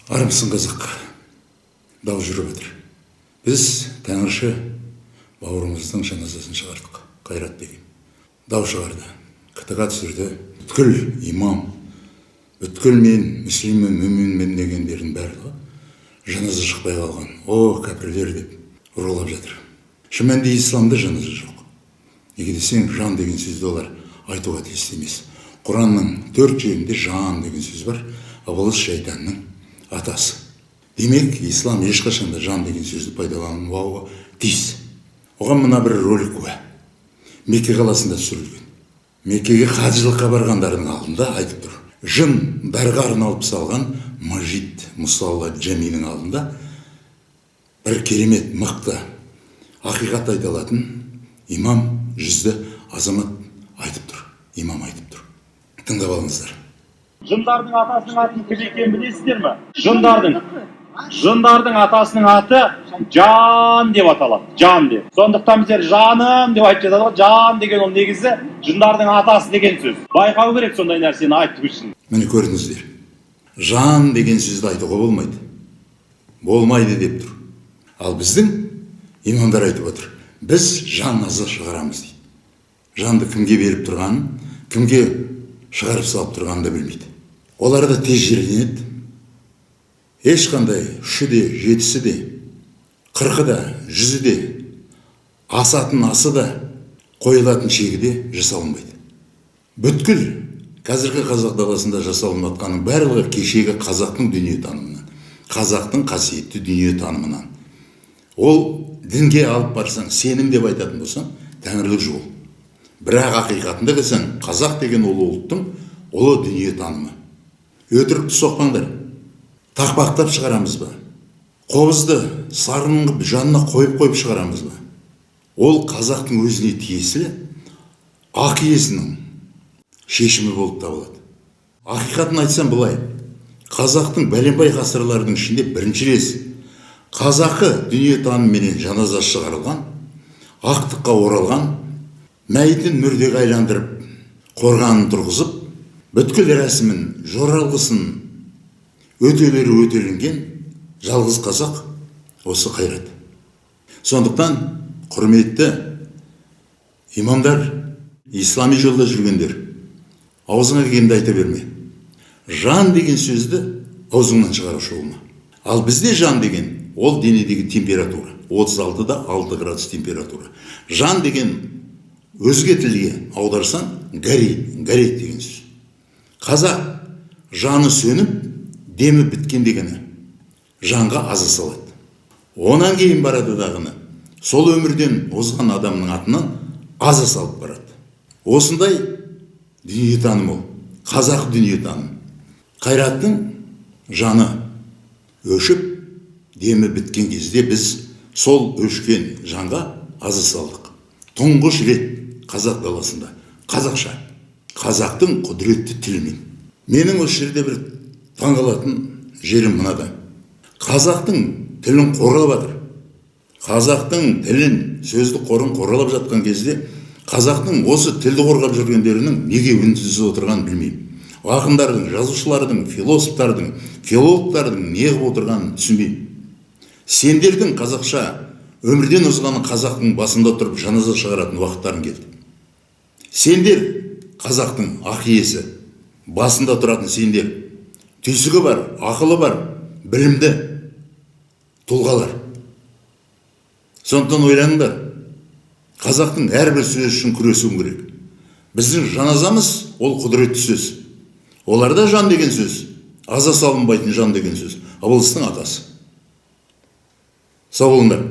Армысың қазақ, дау жүріп отыр. Біз тәңірші бауырымыздың жаназасын шығардық, Қайрат деген. Дау шығарды, КТ-ға түсірді. Бүткіл имам, бүткіл мен, мүслиммен, мүминмен дегендердің барлығы жаназа шықпай қалған. О, кәпірлер деп ұрғылап жатыр. Шын исламда жаназа жоқ. Неге десең, жан деген сөзді олар айтуға тиісті емес. Құранның 4 жерінде жан деген сөз бар, ыбылыс шайтанның атасы. Демек, ислам ешқашанда жан деген сөзді пайдалануға тиіс. Оған мына бір ролик куә. Мекке қаласында түсірілген. Меккеге хаджылыққа барғандардың алдында айтып тұр. Жындарға арналып салған Мажид Мұсалла Джаминың алдында бір керемет мықты ақиқат айта алатын имам жүзді азамат айтып тұр. Имам айтып тұр. Тыңдап алыңыздар. Жындардың атасының атын кім екенін білесіздер ме? Жындардың атасының аты Жан деп аталады. Жан деп. Сондықтан біздер жаным деп айтып жатады ғой. Жан деген ол негізі жындардың атасы деген сөз. Байқау керек сондай нәрсені айтып үшін. Міне көрдіңіздер. Жан деген сөзді айтуға болмайды. Болмайды деп тұр. Ал біздің имамдар айтып отыр. Біз жаназа шығарамыз дейді. Жанды кімге беріп тұрғанын, кімге шығарып салып тұрғанын да білмейді. Олар да тез жерленеді. Ешқандай 3-і де, 7-сі де, 40-і да, 100-і де, асатын асы да, қойылатын шегі де жасалынбайды. Бүткіл қазіргі қазақ даласында жасалынып жатқанның барлығы кешегі қазақтың дүниетанымынан, қазақтың қасиетті дүниетанымынан. Ол дінге алып барсаң, сенім деп айтатын болсаң, тәңірлік жол. Бірақ ақиқатында келсең, қазақ деген ол ұлттың ұлы дүниетанымы. Өтірікті соқпаңдар. Тақпақтап шығарамыз ба? Қобызды сарының жанына қойып шығарамыз ба? Ол қазақтың өзіне тиесілі ақ иесінің шешімі болып табылады. Ақиқатын айтсам былай, қазақтың бәленбай ғасырлардың ішінде бірінші рет қазақы дүниетанымменен жаназа шығарылған, ақтыққа оралған, мәйітін мүрдеге айландырып, қорғанын тұрғызып, бүткіл рәсімін, жоралғысын өтелері өтеленген жалғыз қазақ осы Қайрат. Сондықтан құрметті имамдар, ислами жолда жүргендер, аузыңа келгенді айта берме. Жан деген сөзді аузыңнан шығарушы болма. Ал бізде жан деген ол денедегі температура, 36-да 6 градус температура. Жан деген өзге тілге аударсаң горит деген сөз. Қазақ жаны сөніп, демі біткен дегені жанға аза салады. Онан кейін барады дағыны сол өмірден озған адамның атынан аза салып барады. Осындай дүниетаным ол, қазақ дүниетаным. Қайраттың жаны өшіп, демі біткен кезде біз сол өшкен жанға аза салдық. Тұңғыш рет қазақ даласында, қазақша, қазақтың құдіретті тілімен. Менің осы жерде бір таңғалатын жерім мынада. Қазақтың тілін қорғап жатыр. Қазақтың тілін, сөзді қорын қорғап жатқан кезде, қазақтың осы тілді қорғап жүргендерінің неге үнсіз отырғанын білмеймін. Ақындардың, жазушылардың, философтардың, филологтардың неғып отырғанын түсінбеймін. Сендердің қазақша өмірден озғаны қазақтың басында тұрып жаназа шығаратын уақыттарын келді. Сендер қазақтың ақ иесі, басында тұратын сендер, түйсігі бар, ақылы бар, білімді тұлғалар. Сондықтан ойланыңдар, қазақтың әрбір сөз үшін күресуім керек. Біздің жаназамыз ол құдіретті сөз. Оларда жан деген сөз, аза салынбайтын жан деген сөз, ыбылыстың атасы. Сау болыңдар.